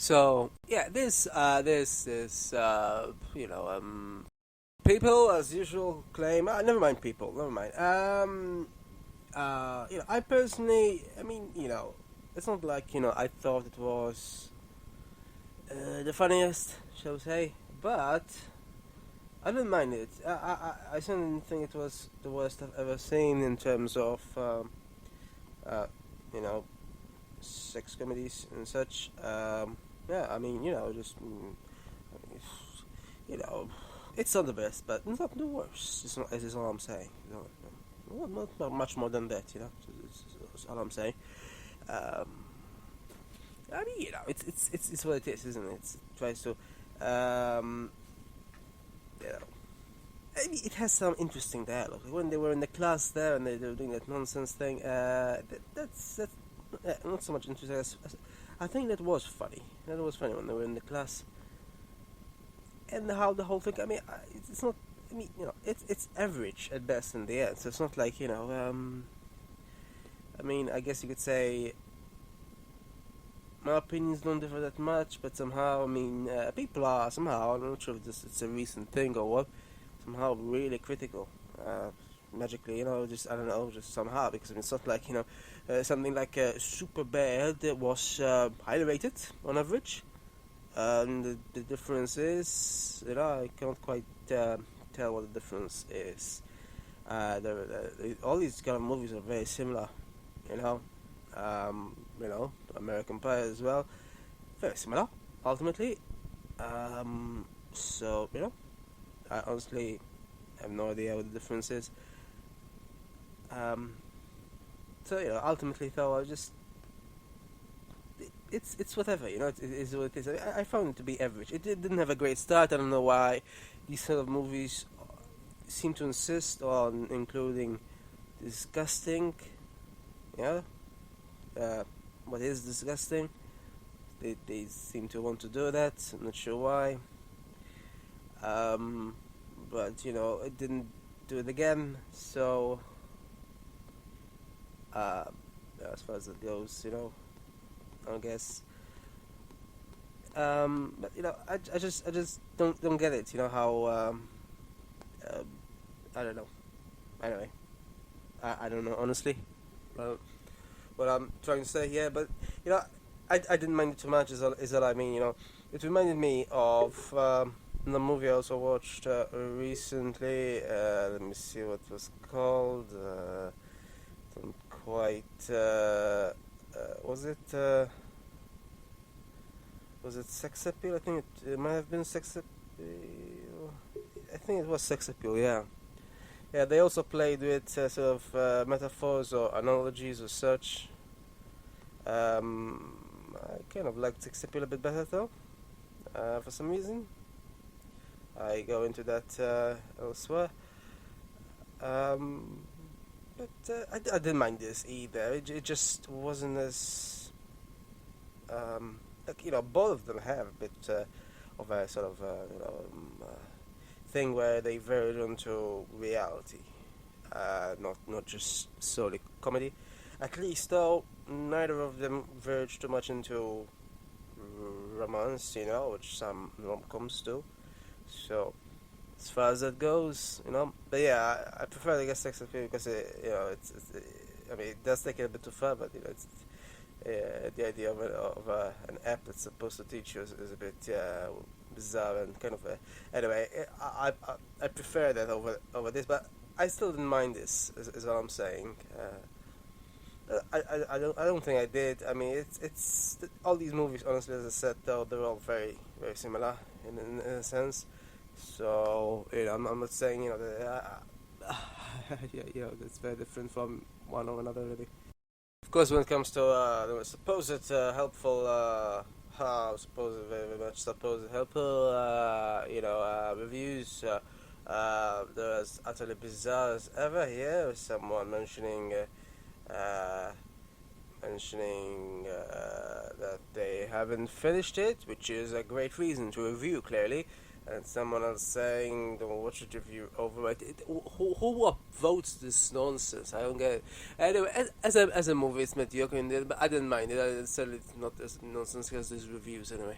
So yeah, this people as usual claim. Never mind, people. Never mind. I personally, it's not like I thought it was the funniest, shall we say, but I didn't mind it. I certainly didn't think it was the worst I've ever seen in terms of uh, you know sex comedies and such. Yeah, I mean, you know, it's not the best, but it's not the worst. It's not. Is all I'm saying. Not much more than that. It's all I'm saying. Um, I mean, it's what it is, isn't it? It tries to, um, you know, I mean, it has some interesting dialogue. Like when they were in the class there and they were doing that nonsense thing, that's not so much interesting as I think that was funny. That was funny when they were in the class, and how the whole thing. I mean, it's not. I mean, it's average at best in the end. So it's not like I mean, I guess you could say my opinions don't differ that much, but somehow, I mean, people are somehow. I'm not sure if it's a recent thing or what. Somehow, really critical. Magically, just I don't know, just somehow, because it's not like something like Super Bad that was highly rated on average. And the difference is, I can't quite tell what the difference is. All these kind of movies are very similar, you know. American Pie as well, very similar, ultimately. So I honestly have no idea what the difference is. Um, Ultimately, though, it's whatever, it is what it is. I found it to be average. It didn't have a great start. I don't know why these sort of movies seem to insist on including disgusting, yeah, what is disgusting. They seem to want to do that. I'm not sure why. Um, but it didn't do it again. So uh, as far as it goes, I guess. But I just don't get it. How uh, I don't know. Anyway, I don't know honestly. Uh, what I'm trying to say here, but you know, I didn't mind it too much. Is all I mean. It reminded me of the movie I also watched recently. Let me see what it was called. Don't quite. Was it? Was it Sex Appeal? I think it might have been Sex Appeal. I think it was Sex Appeal. Yeah. Yeah, they also played with sort of metaphors or analogies or such. I kind of liked Sex Appeal a bit better though, for some reason. I go into that elsewhere. Um, I didn't mind this either. It just wasn't as like both of them have a bit of a sort of thing where they veered onto reality, not just solely comedy. At least though, neither of them verge too much into romance, which some rom-coms do. So as far as that goes, but yeah, I prefer, I guess, Sex Appeal because I mean, it does take it a bit too far, but it's the idea of an app that's supposed to teach you is a bit bizarre and kind of anyway. I prefer that over this, but I still didn't mind this. Is all I'm saying. I don't think I did. I mean, it's all these movies. Honestly, as I said, though, they're all very very similar in a sense. So I'm not saying that that's very different from one or another really. Of course, when it comes to the supposed helpful, supposed very much supposed helpful, reviews, they're as utterly bizarre as ever. Here, someone uh, mentioning that they haven't finished it, which is a great reason to review. Clearly, and someone else saying, "Don't watch it if you're overrated." Who votes this nonsense? I don't get it. Anyway, as a movie, it's mediocre, but I didn't mind it. I certainly it's not as nonsense as these reviews anyway.